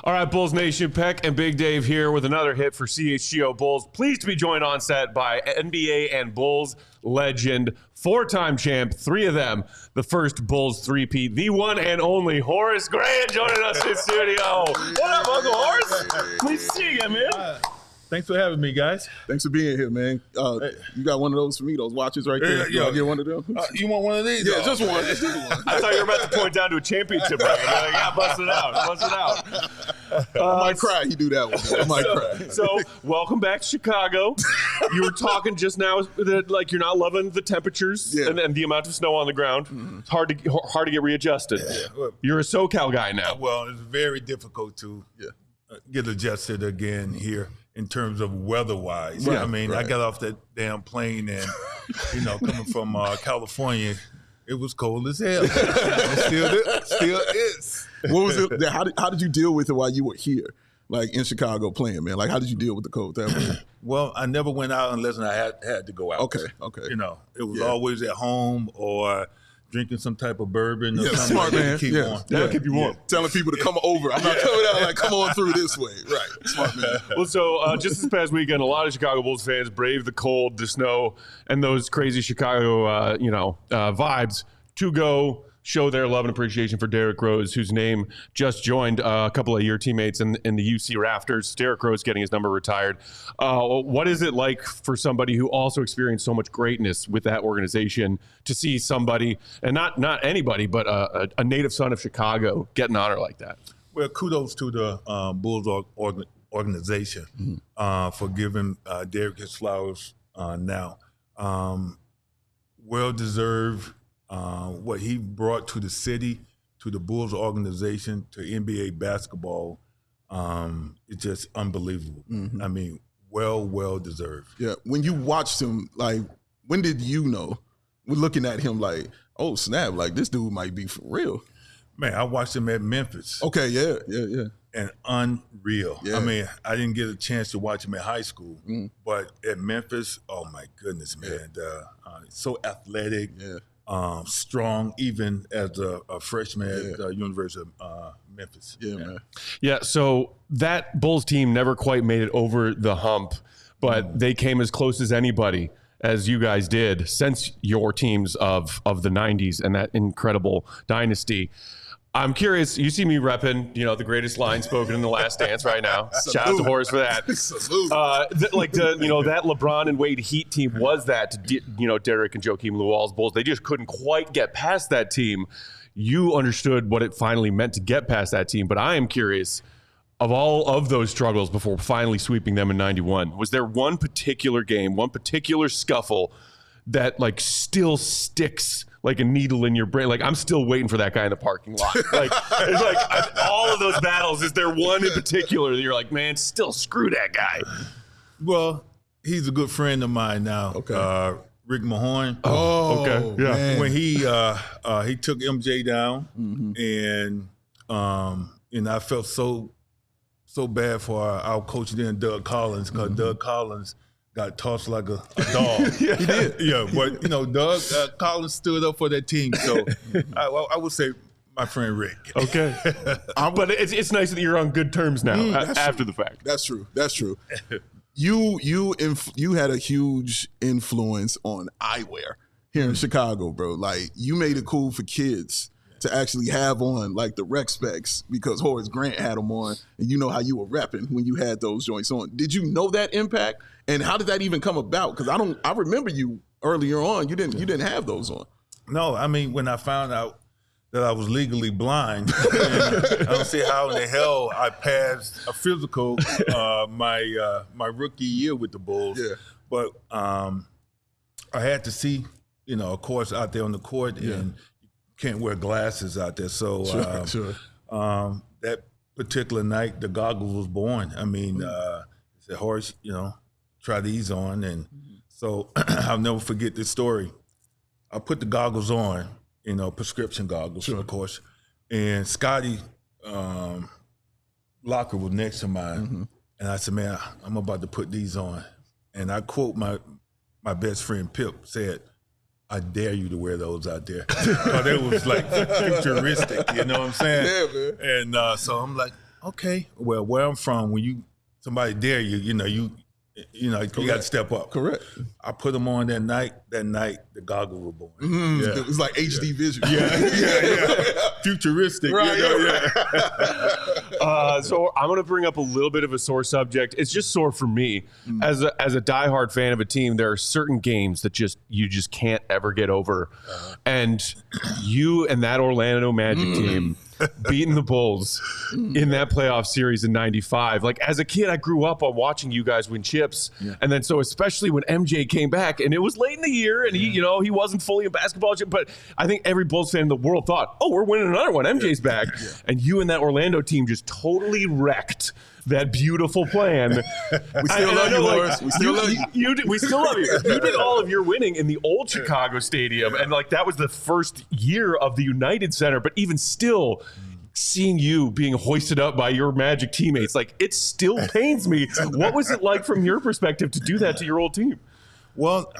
All right, Bulls Nation, Peck and Big Dave here with another hit for CHGO Bulls. Pleased to be joined on set by NBA and Bulls legend, four-time champ, three of them, the first Bulls three-peat, the one and only Horace Grant joining us in studio. What up, Uncle Horace? Pleased to see you again, man. Thanks for having me, guys. Thanks for being here, man. You got one of those for me, those watches right there? Yeah, I'll get one of them. You want one of these? Yeah, just one. I thought you were about to point down to a championship ring. You're like, yeah, bust it out. Bust it out. I might cry. He do that one. I might cry. So, welcome back to Chicago. You were talking just now that like you're not loving the temperatures and the amount of snow on the ground. It's hard to get readjusted. Yeah. You're a SoCal guy now. Well, it's very difficult to get adjusted again here in terms of weather-wise. Right, I mean, I got off that damn plane and, coming from California, it was cold as hell. It still is. What was it? How did you deal with it while you were here, like in Chicago playing, man? Like, how did you deal with the cold that Well, I never went out unless I had to go out. Okay. It was always at home or drinking some type of bourbon or something smart man. to keep warm. That'll keep you warm. Telling people to come over. I'm not coming out like, come on through this way. Right. Smart man. Well, so just this past weekend, a lot of Chicago Bulls fans braved the cold, the snow, and those crazy Chicago, vibes to go show their love and appreciation for Derrick Rose, whose name just joined a couple of your teammates in the UC Rafters. Derrick Rose getting his number retired. What is it like for somebody who also experienced so much greatness with that organization to see somebody, and not anybody, but a native son of Chicago get an honor like that? Well, kudos to the Bulls organization for giving Derrick his flowers now. Well-deserved. What he brought to the city, to the Bulls organization, to NBA basketball, it's just unbelievable. I mean, well deserved. Yeah. When you watched him, like, when did you know? We're looking at him like, oh, snap, like, this dude might be for real. Man, I watched him at Memphis. Okay, yeah. And unreal. Yeah. I mean, I didn't get a chance to watch him at high school, but at Memphis, oh my goodness, man. So athletic. Yeah. Strong, even as a freshman at the University of Memphis. Yeah, man. Yeah, so that Bulls team never quite made it over the hump, but they came as close as anybody, as you guys did, since your teams of the 90s and that incredible dynasty. I'm curious, you see me repping, the greatest line spoken in The Last Dance right now. Shout out to Horace for that. That LeBron and Wade Heat team was that, Derrick and Joakim Lewall's Bulls. They just couldn't quite get past that team. You understood what it finally meant to get past that team, but I am curious, of all of those struggles before finally sweeping them in 91, was there one particular game, one particular scuffle that still sticks like a needle in your brain? Like, I'm still waiting for that guy in the parking lot. It's like all of those battles. Is there one in particular that you're like, man, still screw that guy? Well, he's a good friend of mine now. Okay. Rick Mahorn. Oh, okay. Yeah. Man. When he took MJ down, and I felt so bad for our coach then, Doug Collins, because Doug Collins got tossed like a dog. He did. Yeah, but Doug Collins stood up for that team. So I would say my friend Rick. Okay, but it's nice that you're on good terms now after the fact. That's true. You had a huge influence on eyewear here in Chicago, bro. Like, you made it cool for kids to actually have on like the rec specs because Horace Grant had them on, and you know how you were repping when you had those joints on. Did you know that impact, and how did that even come about? Because I remember you earlier on, you didn't have those on. No, I mean, when I found out that I was legally blind, I don't see how in the hell I passed a physical my rookie year with the Bulls. Yeah. But I had to see, of course, out there on the court, and can't wear glasses out there. So Sure. That particular night, the goggles was born. I mean, I said, Horace, try these on. And so I'll never forget this story. I put the goggles on, prescription goggles, of course. And Scotty locker was next to mine. And I said, man, I'm about to put these on. And I quote my best friend Pip said, I dare you to wear those out there. Because it was like futuristic, you know what I'm saying? Yeah, man. And so I'm like, okay, well, where I'm from, when somebody dare you, you got to step up. Correct. I put them on that night. That night, the goggles were born. It was like HD vision. Yeah. Futuristic. Right. So I'm going to bring up a little bit of a sore subject. It's just sore for me. As a diehard fan of a team, there are certain games that you just can't ever get over. And you and that Orlando Magic team beating the Bulls in that playoff series in '95. Like, as a kid, I grew up on watching you guys win chips. Yeah. And then so especially when MJ came back, and it was late in the year, and he wasn't fully in basketball, but I think every Bulls fan in the world thought, oh, we're winning another one. MJ's back. Yeah. And you and that Orlando team just totally wrecked that beautiful plan. We still love you, Horace. We still love you. We still love you. You did all of your winning in the old Chicago Stadium, and like that was the first year of the United Center. But even still, seeing you being hoisted up by your Magic teammates, like it still pains me. What was it like from your perspective to do that to your old team? Well,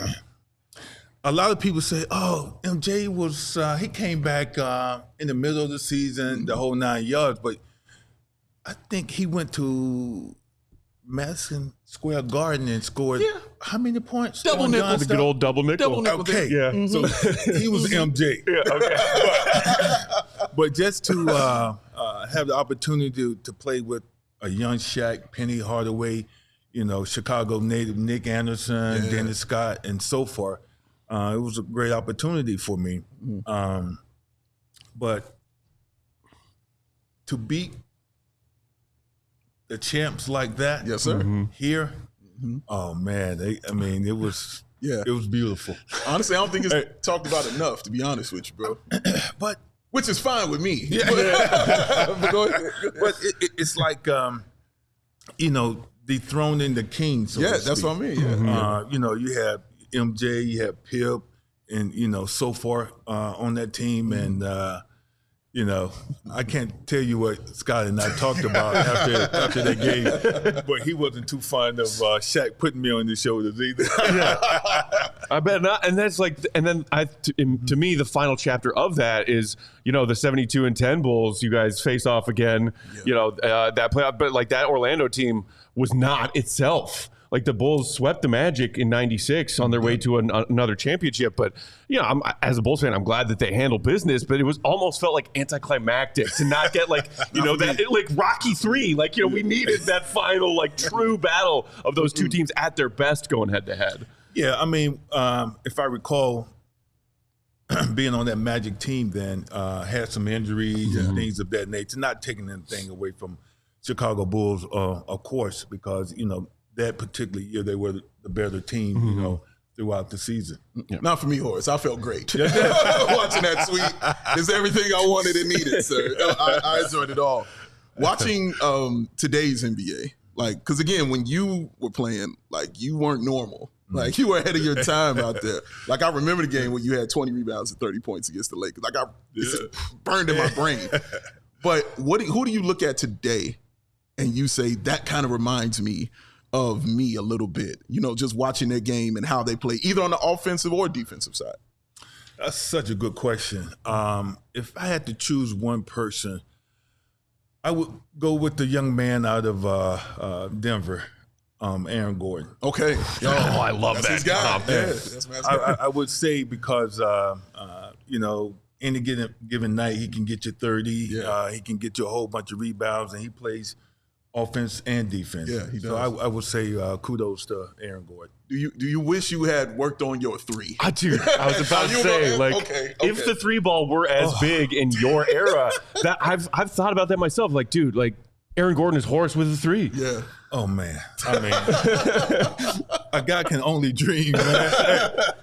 a lot of people say, "Oh, MJ was he came back in the middle of the season, the whole 9 yards," but I think he went to Madison Square Garden and scored how many points? Double nickel. The good old double nickel. Okay. Yeah. So he was MJ. Yeah, okay. But just to have the opportunity to play with a young Shaq, Penny Hardaway, Chicago native Nick Anderson, Dennis Scott, and so forth, it was a great opportunity for me. But to beat the champs like that, yes, sir. Here, oh man, it was beautiful. Honestly, I don't think it's talked about enough, to be honest with you, bro. But which is fine with me. Yeah. But go ahead. But it's like dethroning the king. So yeah, that's what I mean. Yeah. You have MJ, you have Pip, and so forth on that team, and I can't tell you what Scott and I talked about after that game, but he wasn't too fond of Shaq putting me on his shoulders either. I bet not. And that's like, and then to me, the final chapter of that is, the 72-10 Bulls. You guys face off again. Yeah. That playoff, but like that Orlando team was not itself. Like the Bulls swept the Magic in '96 on their way to another championship. But, as a Bulls fan, I'm glad that they handled business, but it was almost felt like anticlimactic to not get like Rocky III. Like, we needed that final like true battle of those two teams at their best going head to head. Yeah, I mean, if I recall being on that Magic team then, had some injuries and things of that nature, not taking anything away from Chicago Bulls, of course, because, that particular year they were the better team, throughout the season. Yeah. Not for me, Horace. I felt great watching that tweet. It's everything I wanted and needed, sir. I enjoyed it all. Watching today's NBA, because again, when you were playing, you weren't normal. You were ahead of your time out there. I remember the game where you had 20 rebounds and 30 points against the Lakers. It's burned in my brain. But who do you look at today and you say that kind of reminds me of me a little bit, just watching their game and how they play, either on the offensive or defensive side? That's such a good question. If I had to choose one person, I would go with the young man out of Denver, Aaron Gordon. Okay. I love that. His guy. Yeah. I would say because, any given night, he can get you 30. Yeah. He can get you a whole bunch of rebounds, and he plays offense and defense. Yeah, he does. So I would say kudos to Aaron Gordon. Do you wish you had worked on your three? I was about to say, if the three ball were as big in your era, that I've thought about that myself. Aaron Gordon is Horace with a three. Yeah. Oh man, a guy can only dream, man.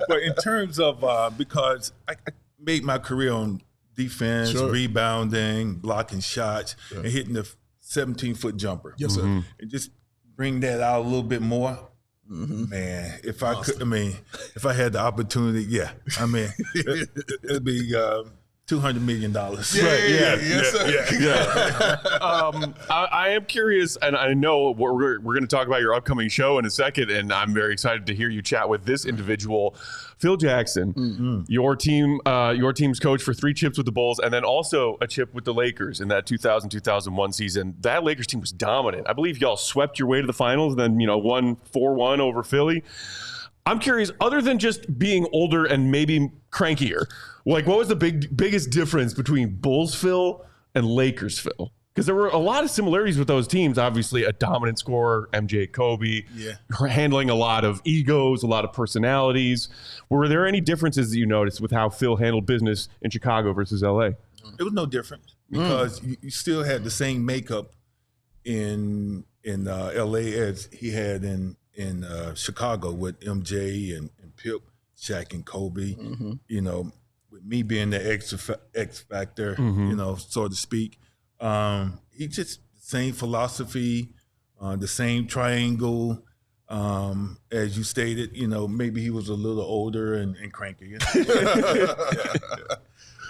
But in terms of because I made my career on defense, rebounding, blocking shots, and hitting the 17-foot jumper. Yes, sir. And just bring that out a little bit more. Man, if I could, if I had the opportunity, it'd be $200 million. I am curious, and I know we're going to talk about your upcoming show in a second, and I'm very excited to hear you chat with this individual, Phil Jackson, your team's coach for 3 chips with the Bulls, and then also a chip with the Lakers in that 2000-2001 season. That Lakers team was dominant. I believe y'all swept your way to the finals, and then won 4-1 over Philly. I'm curious, other than just being older and maybe crankier, what was the biggest difference between Bulls Phil and Lakers Phil? Because there were a lot of similarities with those teams. Obviously, a dominant scorer, MJ, Kobe, handling a lot of egos, a lot of personalities. Were there any differences that you noticed with how Phil handled business in Chicago versus LA? It was no different because you still had the same makeup in LA as he had in Chicago with MJ and Pip, Shaq and Kobe. With me being the X factor, so to speak. He just the same philosophy, the same triangle. As you stated, maybe he was a little older and crankier.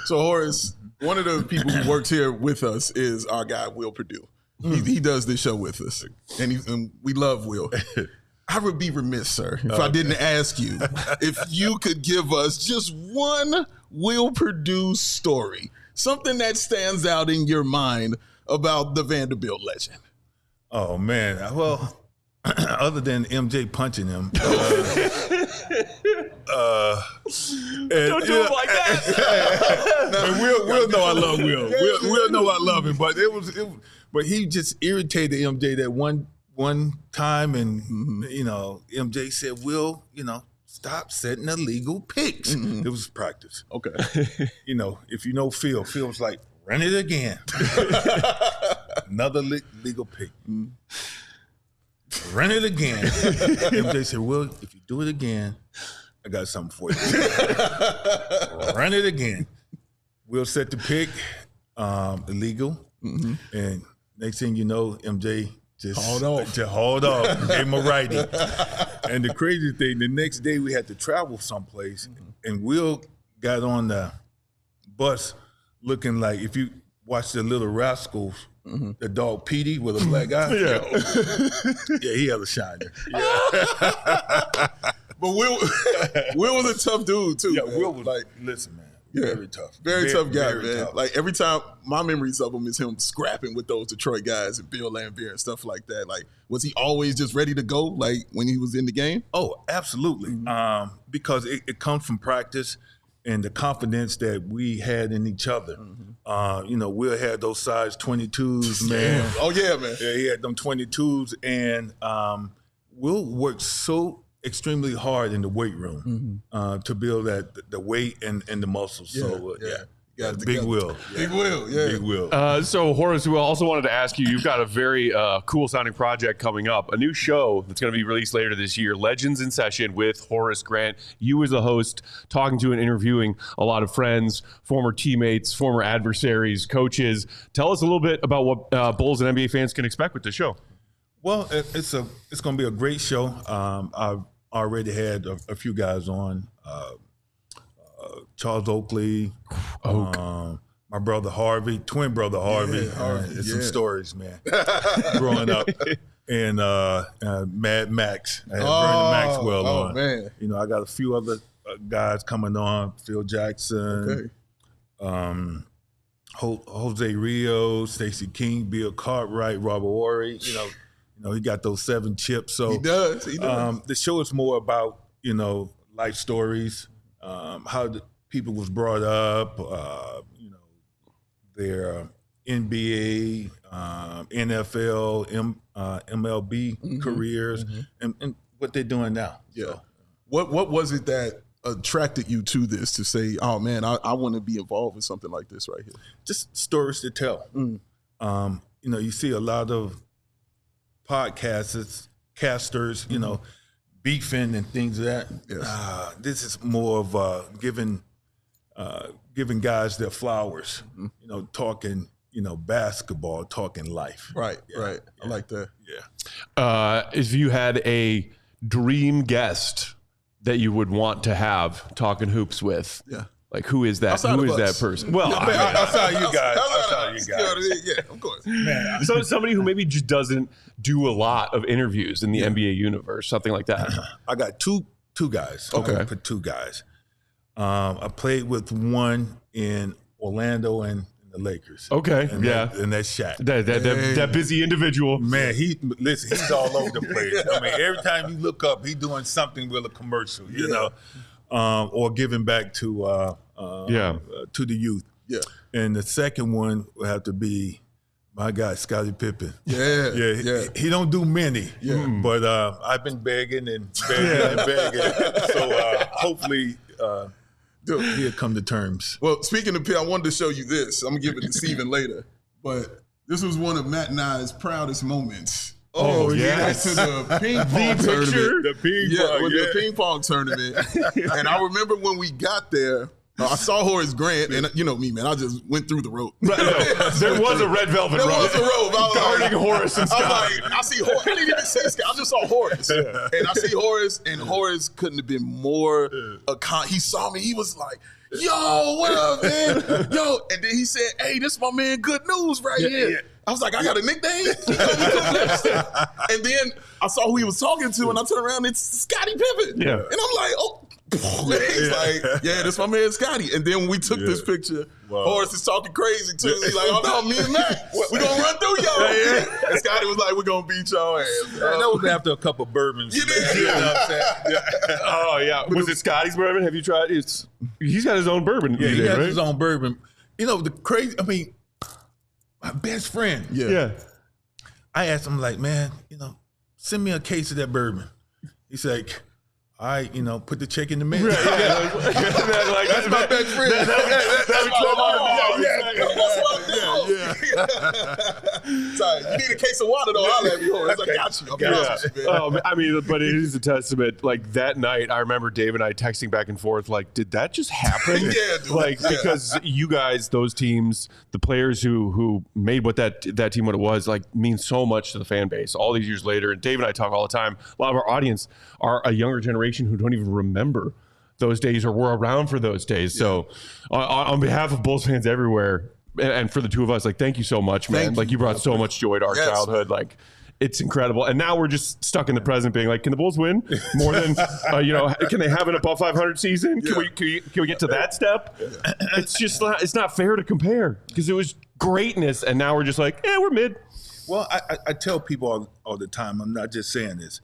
So Horace, one of the people who works here with us is our guy Will Purdue. He does this show with us, and we love Will. I would be remiss, sir, if I didn't ask you if you could give us just one Will Purdue story, something that stands out in your mind about the Vanderbilt legend. Oh, man. Well, other than MJ punching him. Don't do it like that. And Will know I love Will. Will know I love him, but but he just irritated MJ that one time, and MJ said, "Will, stop setting illegal picks." It was practice. Okay. If you know Phil was like, "Run it again." Another legal pick. Run it again. MJ said, "Will, if you do it again, I got something for you." Run it again. Will set the pick, illegal, and next thing you know, MJ just hold off. Gave him a righty. And the crazy thing, the next day we had to travel someplace, and Will got on the bus looking like, if you watch the Little Rascals, the dog Petey with a black eye. Yeah, he had a shiner. Yeah. But Will was a tough dude too. Yeah, man. Will was listen, man. Very tough. Very tough guy, man. Tough. Like every time, my memories of him is him scrapping with those Detroit guys and Bill Laimbeer and stuff like that. Like, was he always just ready to go, like when he was in the game? Oh, absolutely. Because it comes from practice and the confidence that we had in each other. Will had those size 22s, man. Oh yeah, man. Yeah, he had them 22s, and Will worked so extremely hard in the weight room to build the weight and the muscles. Big Will. Big Will, yeah. Big Will. So, Horace, we also wanted to ask you, you've got a very cool-sounding project coming up, a new show that's going to be released later this year, Legends in Session with Horace Grant. You as a host, talking to and interviewing a lot of friends, former teammates, former adversaries, coaches. Tell us a little bit about what Bulls and NBA fans can expect with the show. Well, it's going to be a great show. I've already had a few guys on. Charles Oakley, my brother Harvey, twin brother Harvey. Some stories, man, growing up. And Mad Max. I had Vernon Maxwell on. Man. I got a few other guys coming on, Phil Jackson, Jose Rios, Stacey King, Bill Cartwright, Robert Horry. He got those 7 chips. So he does. The show is more about, life stories, how the people was brought up, their NBA, NFL, MLB careers, and what they're doing now. Yeah. So, What was it that attracted you to this, to say, oh man, I want to be involved in something like this right here? Just stories to tell. You see a lot of casters, beefing and things of that. Yes. This is more of giving guys their flowers. Talking, basketball, talking life. Right. I like that. Yeah. If you had a dream guest that you would want to have talking hoops with, Like, who is that? Outside Who of is that us. person? Well, Outside you guys. Outside Outside you guys. Yeah, of course. Man, so somebody who maybe just doesn't do a lot of interviews in the NBA universe, something like that. I got two guys. Okay. For two guys. I played with one in Orlando and the Lakers. Okay, And yeah. and that's Shaq. That busy individual. Man, he's all over the place. I mean, every time you look up, he's doing something with a commercial, you know, or giving back to the youth. Yeah. And the second one will have to be my guy, Scottie Pippen. Yeah. He don't do many, but I've been begging and begging. So hopefully he'll come to terms. Well, speaking of Pippen, I wanted to show you this. I'm going to give it to Steven later. But this was one of Matt and I's proudest moments. Oh, yes. To the ping pong tournament. The ping pong tournament. And I remember when we got there, I saw Horace Grant, and you know me, man. I just went through the rope. Right, no, there was a red velvet rope. There was a rope. Guarding Horace and Scott. I see Horace. I didn't even see Scott. I just saw Horace. And I see Horace, and Horace couldn't have been more. He saw me. He was like, yo, what up, man? Yo. And then he said, hey, this is my man Good News right here. Yeah. I was like, I got a nickname? He told me to. And then I saw who he was talking to, and I turned around, it's Scottie Pippen. Yeah. And I'm like, oh. He's like, yeah, that's my man Scottie. And then when we took this picture, Horace is talking crazy too. He's like, oh no, me and Matt, we're gonna run through y'all. And Scottie was like, we're gonna beat y'all ass. That was after a couple of bourbons. You did. You know what I'm saying? Oh yeah. Was it Scotty's bourbon? Have you tried? He's got his own bourbon. Yeah, he has his own bourbon. You know, my best friend. Yeah. I asked him, like, man, send me a case of that bourbon. He's like, all right, put the check in the mail. Right, That's my best friend. Sorry, you need a case of water though. I'll have you, Horace. I got you. I mean, but it is a testament. Like that night, I remember Dave and I texting back and forth. Like, did that just happen? Dude. Because you guys, those teams, the players who made what that team what it was, like, means so much to the fan base. All these years later, and Dave and I talk all the time. A lot of our audience are a younger generation who don't even remember those days or were around for those days. So on behalf of Bulls fans everywhere, and for the two of us, like, thank you so much, man. Like, you brought so much joy to our childhood. Like, it's incredible. And now we're just stuck in the present being like, can the Bulls win more than, can they have an above 500 season? Can we get to that step? It's just not, it's not fair to compare because it was greatness. And now we're just like, we're mid. Well, I tell people all the time, I'm not just saying this.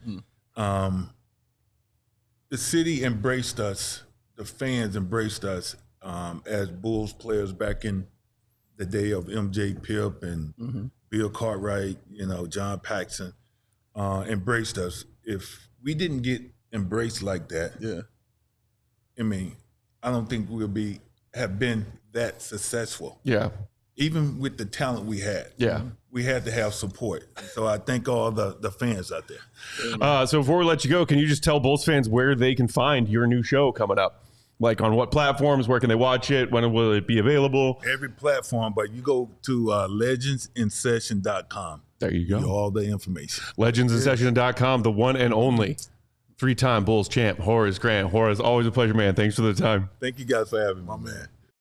The city embraced us, the fans embraced us as Bulls players back in the day of MJ Pip and Bill Cartwright, John Paxson, embraced us. If we didn't get embraced like that, I mean, I don't think we'll have been that successful. Yeah. Even with the talent we had. Yeah. We had to have support. So I thank all the fans out there. So before we let you go, can you just tell Bulls fans where they can find your new show coming up? Like, on what platforms? Where can they watch it? When will it be available? Every platform, but you go to legendsinsession.com. There you go. You all the information. Legendsinsession.com, the one and only 3-time Bulls champ, Horace Grant. Horace, always a pleasure, man. Thanks for the time. Thank you guys for having me. My man.